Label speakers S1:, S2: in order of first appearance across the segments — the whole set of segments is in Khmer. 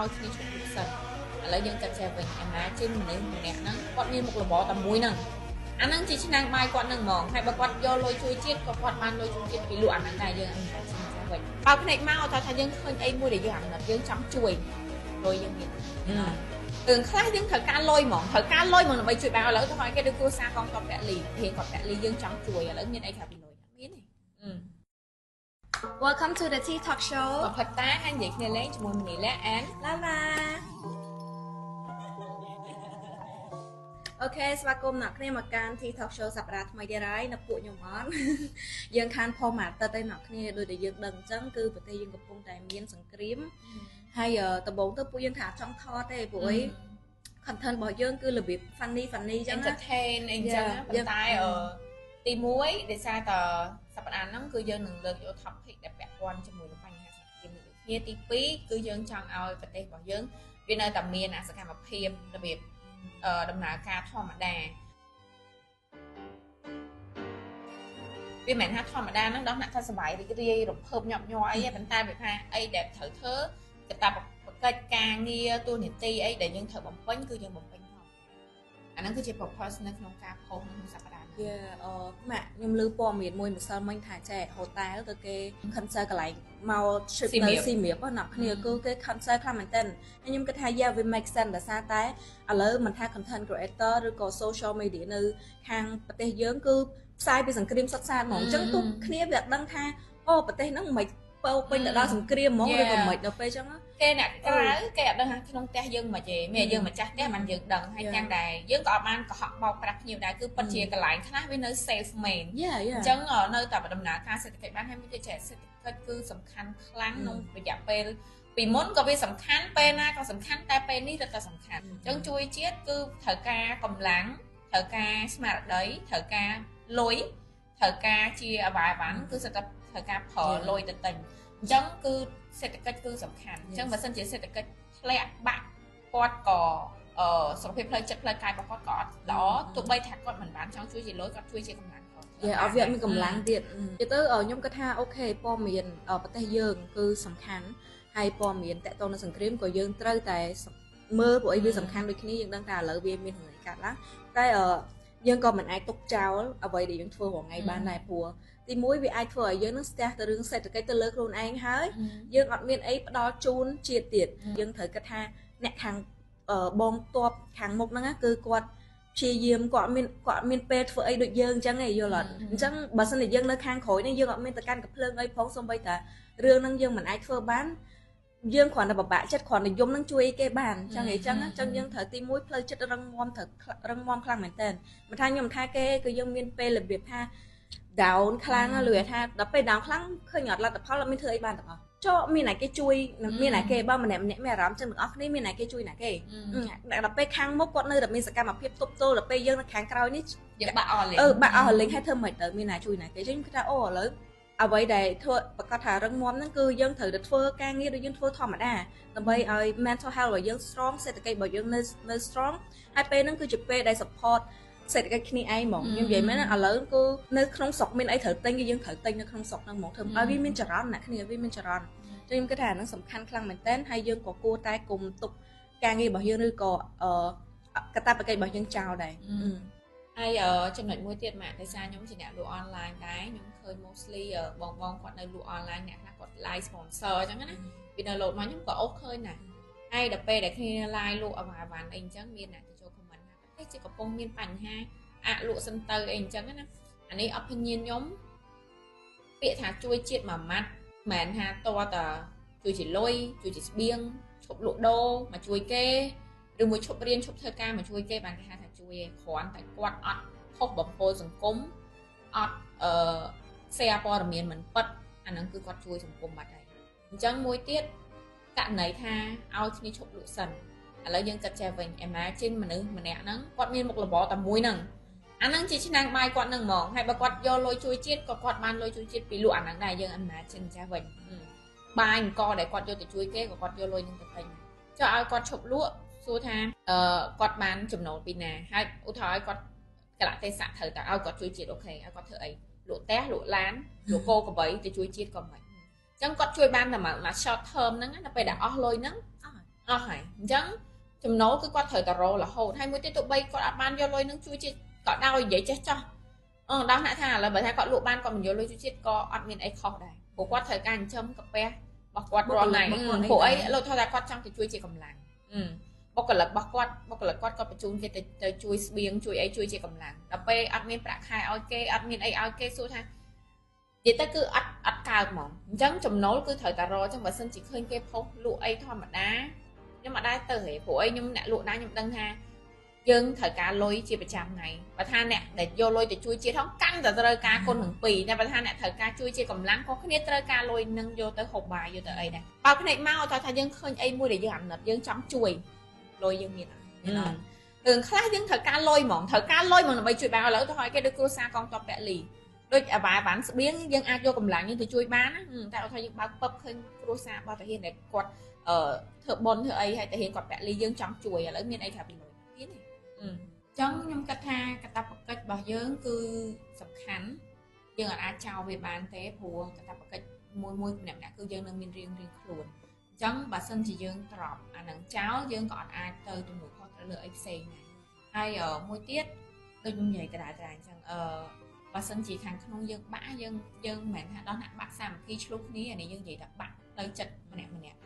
S1: ao khi chụp được sần lấy dân cắt xe về em ná trên mình lên nè nó quạt như một là bò tầm muối nè anh đang chỉ năng mai quạt nâng mỏng hay bà quạt do lôi chui chết có quạt man lôi chui chết bị lụa anh này dân anh phải xin ra vậy bao cái này mau thôi thay dân khơi ấy mua để dân là dân chấm chui rồi dân gì từng khác dân thợ ca lôi mỏng là bay chui bao lỡ tôi hỏi cái đứa cô xa con cọp bẹ lì hiện cọp bẹ lì dân chấm chui là lớn như đây khả bị lôi biết này
S2: Welcome to the Tea Talk Show.
S1: Và thật tá anh vậy kia lấy cho mình nghỉ lẽ án
S2: Lava. Ok, ស្វាគមន៍អ្នកគ្នាមកកាន់ Tea Talk Show សប្តាហ៍ថ្មីទៀតហើយនៅពួកខ្ញុំអត់យើងខាន format ទៅតែអ្នកគ្នាដូចតែយើងដឹងអញ្ចឹងគឺប្រទេសយើងកំពុងតែមានសង្គ្រាមហើយដំបូងទៅពួកយើងថាចង់ថតទេព្រោះអី content របស់យើងគឺរបៀប funny អញ្ចឹង
S1: entertain អីចឹងប៉ុន្តែទី1ដោយសារតសប្តាហ៍ហ្នឹងគឺយើងនឹងលើកយក topic ដែលពាក់ព័ន្ធជាមួយនឹងបញ្ហាសង្គមដូចគ្នាទី2គឺយើងចង់ឲ្យប្រទេសរបស់យើងវានៅតែមានសកម្មភាពរបៀបដំណើរការធម្មតាវាមិនថាធម្មតាហ្នឹងដល់អ្នកថាសុបាយរីករាយរំភើបញាប់ញ័រអីប៉ុន្តែវាថាអីដែលត្រូវធ្វើកតាបកិច្ចការងារទូនីតិអីដែលយើងត្រូវបំពេញគឺយើងបំពេញផងអាហ្នឹងគឺជា purpose នៅក្នុងការផុសក្នុងសប្តាហ៍នេះ
S2: ម៉ាក់ខ្ញុំលើព័ត៌មានមួយម្សិលមិញថាចែ hotel ទៅគេ cancel កន្លែងមក trip នៅស៊ីមៀបណាគ្នាគឺគេ cancel ខ្លាំងមែនទែនហើយខ្ញុំគិតថា yeah វា make sense ដោយសារតែឥឡូវមិនថា content creator ឬក៏ social media នៅខាងប្រទេសយើងគឺផ្សាយពីសង្គ្រាមសុទ្ធសាធហ្មងអញ្ចឹងទូគ្នាវាដឹងថាអូប្រទេសហ្នឹងមិនពោពេញទៅដល់សង្គ្រាមហ្មងឬក៏មិនដល់ពេលអញ្ចឹង
S1: គេអ្នកក្រៅគេអត់ដឹងថាក្នុងផ្ទះយើងមិនទេមានយើងម្ចាស់ផ្ទះមិនយើងដឹងហើយទាំងដែរយើងក៏អត់បានកុហកបោកប្រាស់ភ្ញៀវដែរគឺពិតជាកន្លែងខ្លះវានៅ safe main អញ្ចឹងនៅតែដំណើរការសេដ្ឋកិច្ចបានហើយមានជាសេដ្ឋកិច្ចគឺសំខាន់ខ្លាំងក្នុងរយៈពេលពីមុនក៏វាសំខាន់ពេលណាក៏សំខាន់តែពេលនេះទៅសំខាន់អញ្ចឹងជួយជាតិគឺត្រូវការកម្លាំងត្រូវការស្មារតីត្រូវការលុយត្រូវការជាអវាយវ៉ាន់គឺសិតតែត្រូវការប្រើលុយទៅទិញអញ្ចឹងគឺសេដ្ឋកិច្ចគឺសំខាន់អញ្ចឹងបើសិនជាសេដ្ឋកិច្ចធ្លាក់បាក់គាត់ក៏សុខភាពផ្លូវចិត្តផ្លូវកាយរបស់គាត់ក៏អត់ល្អទោះបីថាគាត់មិនបានចង់ជួយជាលុយគាត់ជួយជាកម្លាំងគាត់
S2: ឲ្យវាមានកម្លាំងទៀតទៅខ្ញុំគាត់ថាអូខេព័ត៌មានប្រទេសយើងគឺសំខាន់ហើយព័ត៌មានតកតនៅសង្គ្រាមក៏យើងត្រូវតែមើលព្រោះអីវាសំខាន់ដូចគ្នាយើងដឹងថាឥឡូវវាមានរឿងកាត់ឡើងតែយើងក៏មិនអាចទុកចោលអ្វីដែលយើងធ្វើរាល់ថ្ងៃបានដែរព្រោះទីមួយវាអាចធ្វើឲ្យយើងនឹងស្ទះទៅរឿងសេដ្ឋកិច្ចទៅលើខ្លួនឯងហើយយើងអត់មានអីផ្ដល់ជូនជាតិទៀតយើងត្រូវគិតថាអ្នកខាងបងតបខាងមុខហ្នឹងគឺគាត់ព្យាយាមគាត់មានពេលធ្វើអីដូចយើងអញ្ចឹងឯងយល់អត់អញ្ចឹងបើសិនជាយើងនៅខាងក្រោយនេះយើងអត់មានទៅកាន់កំភ្លើងអីផងសូម្បីតែរឿងហ្នឹងយើងមិនអាចធ្វើបានយើងគ្រាន់តែពិបាកចិត្តគ្រាន់តែយំនឹងជួយគេបានអញ្ចឹងយើងត្រូវទីមួយផ្លូវចិត្តរឹងមាំត្រូវរឹងមាំខ្លាំងមែនតើមិនថាខ្ញុំថាគេគឺយើងមានពេលរបៀបថា down ខ្លាំងលឿនថាដល់ពេល down ខ្លាំងឃើញអត់លទ្ធផលអត់មានធ្វើអីបានទាំងអស់ចុះមានណាគេជួយមានណាគេបើម្នាក់មានអារម្មណ៍ចឹងទាំងអស់គ្នាមានណាគេជួយណាគេដល់ពេលខាងមុខគាត់នៅតែមានសកម្មភាពទប់ទល់ដល់ពេលយើងនៅខាងក្រោយនេះ
S1: យើងបាក់អស់លេង
S2: បាក់អស់លេងហើយធ្វើមិនទៅមានណាជួយណាគេចឹងខ្ញុំគិតថាអូឥឡូវអ្វីដែលធ្វើប្រកាសថារឹងមាំហ្នឹងគឺយើងត្រូវតែធ្វើការងារដូចយើងធ្វើធម្មតាដើម្បីឲ្យ mental health របស់យើង strong សេដ្ឋកិច្ចរបស់យើងនៅ strong ហើយពេលហ្នឹងគឺជាពេលដែល support សេដ្ឋកិច្ចគ្នាឯងហ្មងខ្ញុំនិយាយមែនឥឡូវគឺនៅក្នុងស្រុកមានអីត្រូវទិញគឺយើងត្រូវទិញនៅក្នុងស្រុកហ្នឹងហ្មងធ្វើឲ្យវាមានចរន្តអ្នកគ្នាវាមានចរន្តចឹងខ្ញុំគិតថាហ្នឹងសំខាន់ខ្លាំងមែនតើហើយយើងក៏គួរតែគុំទុកការងាររបស់យើងឬក៏កតាបកិច្ចរបស់យើងចោលដែរ
S1: ហើយចំណុចមួយទៀតម៉ាក់ដោយសារខ្ញុំជាអ្នកលក់អនឡាញដែរខ្ញុំឃើញ mostly បងគាត់នៅលក់អនឡាញអ្នកខ្លះគាត់ live sponsor អញ្ចឹងណាពីនៅ load មកខ្ញុំក៏អូសឃើញដែរហើយដល់ពេលដែលគ្នា live លក់អាវ៉ាន់អីអញ្ចឹងមានអ្នកទៅចូល comment ថាប្រទេសជាកំពុងមានបញ្ហាលក់សិនទៅអីអញ្ចឹងណាអានេះ opinion ខ្ញុំពាក្យថាជួយជាតិមួយម៉ាត់មិនមែនថាតើជួយជាលុយជួយជាស្បៀងឈប់លក់ដូរមកជួយគេឬមួយឈប់រៀនឈប់ធ្វើការមកជួយគេបានគេហៅថាជួយឯងគ្រាន់តែគាត់អត់ខុសបំពោលសង្គមអត់share ព័ត៌មានមិនពិតអាហ្នឹងគឺគាត់ជួយសង្គមបាត់ហើយអញ្ចឹងមួយទៀតករណីថាឲ្យគ្នាឈប់លក់សិនឥឡូវយើងគិតចេះវិញ imagine មនុស្សម្នាក់ហ្នឹងគាត់មានមុខរបរតែមួយហ្នឹងអាហ្នឹងជាឆ្នាំងបាយគាត់ហ្នឹងហ្មងហើយបើគាត់យកលុយជួយជាតិក៏គាត់បានលុយជួយជាតិពីលក់អាហ្នឹងដែរយើង imagine ចេះវិញបាយអង្គដែលគាត់យកទៅជួយគេក៏គាត់យកលុយហ្នឹងទៅទិញចុះឲ្យគាត់ឈប់លក់សួរថាគាត់បានចំណូលពីណាហើយឧទាហរណ៍គាត់កលៈទេសៈត្រូវតែឲ្យគាត់ជួយជាតិអូខេឲ្យគាត់ធ្វើអីលក់ផ្ទះលក់ឡានលក់គោក្របីទៅជួយជាតិក៏មិនអញ្ចឹងគាត់ជួយបានតែមួយ short term ហ្នឹងដល់ពេលដែលអស់លុយហ្នឹង អស់ហើយអញ្ចឹងចំណូលគឺគាត់ត្រូវតែរករហូតហើយមួយទៀតទោះបីគាត់អត់បានយកលុយនឹងជួយជាតិក៏ដោយនិយាយចេះចោះដល់អ្នកថាឥឡូវបើថាគាត់លក់បានគាត់មិនយកលុយជួយជាតិក៏អត់មានអីខុសដែរព្រោះគាត់ត្រូវការចិញ្ចឹមកាពះរបស់គាត់រាល់ថ្ងៃព្រោះអីលោកថាគាត់ចង់ទៅជួយជាកម្លាំងបុគ្គលិករបស់គាត់គាត់បញ្ជូនគេទៅជួយស្បៀងជួយអីជួយជាកម្លាំងដល់ពេលអត់មានប្រាក់ខែឲ្យគេអត់មានអីឲ្យគេសួរថានិយាយទៅគឺអត់កើតហ្មងអញ្ចឹងចំណូលគឺត្រូវតែរកអញ្ចឹងបើសិនជាឃើញគេផុសលក់អីធម្មតាខ្ញុំអត់ដែរទៅហេព្រោះអីខ្ញុំអ្នកលក់ដែរខ្ញុំដឹងថាយើងត្រូវការលុយជាប្រចាំថ្ងៃបើថាអ្នកដែលយកលុយទៅជួយជាតិហងកាន់តែត្រូវការគុណទាំងពីរតែបើថាអ្នកត្រូវការជួយជាកម្លាំងក៏គ្នាត្រូវការលុយនឹងយកទៅហូបបាយយកទៅអីដែរបើភ្នែកមកថាយើងឃើញអីមួយដែលយើងអាណិតយើងចង់ជួយលុយយើងមានអត់រឿងខ្លះយើងត្រូវការលុយហ្មងដើម្បីជួយបានឥឡូវទៅឲ្យគេដូចគ្រួសារកងទ័ពពលីដូចអាវ៉ាន់ស្បៀងយើងអាចយកកម្លាំងយើងទៅជួយបានណាតែអត់ថាយើងបើកពឹបឃើញគ្រួសាររបស់តាហ៊ានដែលគាត់ធ្វើបុណ្យធ្វើអីហើយតាហ៊ានគាត់ពលីយើងចង់ជួយឥឡូវមានអីថាពីលុយទៀតទេអញ្ចឹងខ្ញុំគិតថាកាតព្វកិច្ចរបស់យើងគឺសំខាន់យើងអាចចោលវាបានទេព្រោះកាតព្វកិច្ចមួយម្នាក់គឺយើងនឹងមានរៀងខ្លួនអញ្ចឹងបើសិនជាយើងត្រប់អានឹងចោលយើងក៏អាចទៅទំនួលខុសត្រូវលើអីផ្សេងដែរហើយមួយទៀតដូចខ្ញុំនិយាយដដែលអញ្ចឹងបើសិនជាខាងក្នុងយើងបាក់យើងមិនមែនថាដល់អ្នកបាក់សាមគ្គីឆ្លុះគ្នានេះយើងនិយាយថាបាក់ទៅចិត្តម្នាក់អញ្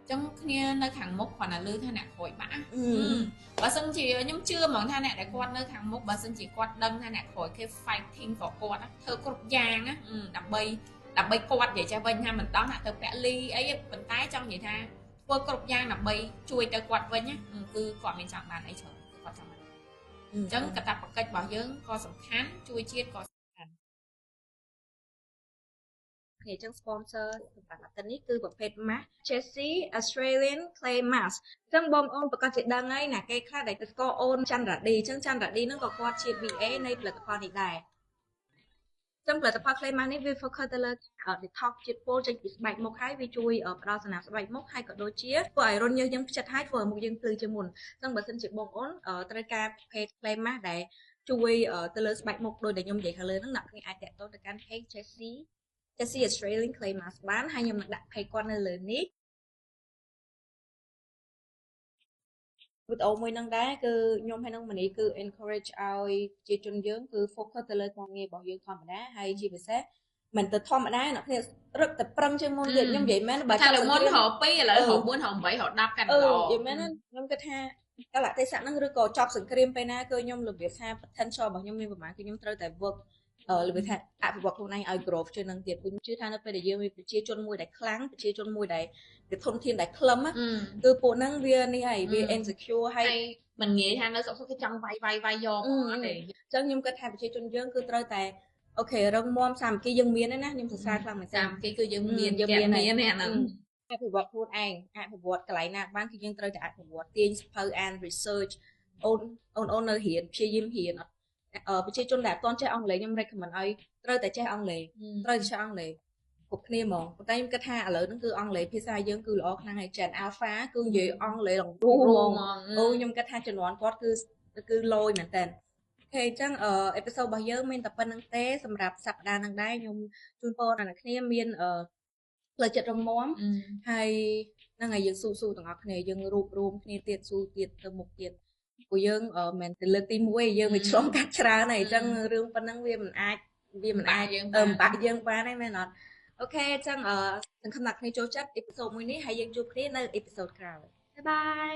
S1: ចឹងគ្នានៅខាងមុខគាត់ណាលឺថាអ្នកក្រោយបាក់បើសិនជាខ្ញុំជឿហ្មងថាអ្នកដែលគាត់នៅខាងមុខបើសិនជាគាត់ដឹងថាអ្នកក្រោយគេ fighting ក៏គាត់ធ្វើគ្រប់យ៉ាងណាដើម្បីគាត់និយាយចេះវិញថាមិនដោះអ្នកទៅពលីអីប៉ុន្តែចង់និយាយថាធ្វើគ្រប់យ៉ាងដើម្បីជួយទៅគាត់វិញណាគឺគាត់មានចង់បានអីច្រើនគាត់ចង់បានអញ្ចឹងកាតព្វកិច្ចរបស់យើងក៏សំខាន់ជួយជាតិក៏
S2: អញ្ចឹង sponsor សម្រាប់អាទិត្យនេះគឺប្រភេទ mask Jessie Australian Clay Mask អញ្ចឹងបងប្អូនប្រកាសជាដឹងហើយណាគេខ្លះដែលស្គាល់អូនចន្ទរឌីអញ្ចឹងចន្ទរឌីហ្នឹងក៏គាត់ជា VA នៃផលិតផលនេះដែរចឹងផលិតផល Clay Mask នេះវា focus ទៅលើ detox ជាតិពុលចេញពីស្បែកមុខហើយវាជួយផ្ដល់សំណើមស្បែកមុខហើយក៏ដូចជាធ្វើឲ្យរន្ធញើសយើងផ្ចិតហើយធ្វើឲ្យមុខយើងភ្លឺជាងមុនអញ្ចឹងបើសិនជាបងប្អូនត្រូវការប្រភេទ Clay Mask ដែលជួយទៅលើស្បែកមុខដូចដែលខ្ញុំនិយាយខាងលើហ្នឹងអ្នកគ្នាអាចតាក់ទងទៅកាន់ page Jessie Australian Clay Mask បានហើយខ្ញុំនឹងដាក់ page គាត់នៅលើនេះវីដេអូមួយហ្នឹងដែរគឺខ្ញុំហើយនឹងមនីគឺ encourage ឲ្យប្រជាជនយើងគឺ focus ទៅលើការងាររបស់យើងធម្មតាហើយជាពិសេសមិនទៅធម្មតាអ្នកគ្នារឹកតែប្រឹងជាងមុនទៀតខ្ញុំនិយាយមែន
S1: បើថាមុនរក2ឥឡូវរក4រក8រក10កាន់ល្អ
S2: និយាយមែនខ្ញុំគិតថាកលៈទេសៈហ្នឹងឬក៏ចប់សង្គ្រាមពេលណាគឺខ្ញុំរបៀបថា potential របស់ខ្ញុំមានប្រហែលគឺខ្ញុំត្រូវតែ work របៀបថាអភិវឌ្ឍខ្លួនឯងឲ្យ grow ជាងនឹងទៀតខ្ញុំជឿថានៅពេលដែលយើងមានប្រជាជនមួយដែលខ្លាំងប្រជាជនមួយដែលវាធនធានដែលខ្លឹមគឺពួកហ្នឹងវានេះហើយវា insecure ហើយ
S1: មិនងាយថានៅស្រុកគេចង់វាយយកអត់ទេ
S2: អញ្ចឹងខ្ញុំគិតថាប្រជាជនយើងគឺត្រូវតែអូខេរឹងមាំសាមគ្គីយើងមានណាខ្ញុំសរសើរខ្លាំងមែន
S1: សាមគ្គីគឺយើងមាន
S2: អាហ្នឹងអភិវឌ្ឍខ្លួនឯងអភិវឌ្ឍកន្លែងណាបានគឺយើងត្រូវតែអភិវឌ្ឍទាញសភៅអាន research អូននៅរៀនព្យាយាមរៀនប្រជាជនដែលអត់ទាន់ចេះអង់គ្លេសខ្ញុំ recommend ឲ្យត្រូវតែចេះអង់គ្លេសគ្រប់គ្នាហ្មងប៉ុន្តែខ្ញុំគិតថាឥឡូវហ្នឹងគឺអង់គ្លេសភាសាយើងគឺល្អខ្លាំងហើយ Gen Alpha គឺនិយាយអង់គ្លេសឡើងទូហ្មងខ្ញុំគិតថាជំនាន់គាត់គឺលយមែនតើអូខេអញ្ចឹងអេពីសូតរបស់យើងមានតែប៉ុណ្្នឹងទេសម្រាប់សប្តាហ៍ហ្នឹងដែរខ្ញុំជូនពរដល់អ្នកគ្នាមានផ្លូវចិត្តរឹងមាំហើយហ្នឹងហើយយើងស៊ូទាំងអស់គ្នាយើងរួបរวมគ្នាទៀតស៊ូទៀតទៅមុខទៀតព្រោះយើងមិនទៅលើកទី1យើងវាឆ្លងកាត់ច្រើនហើយអញ្ចឹងរឿងប៉ុណ្ណឹងវាមិនអាច
S1: យើង
S2: បាក់យើងបានទេមែនអត់អូខេអញ្ចឹងសង្ឃឹមថាគ្នាចូលចិត្តអេពីសូតមួយនេះហើយយើងជួបគ្នានៅអេពីសូតក្រោយបាយបាយ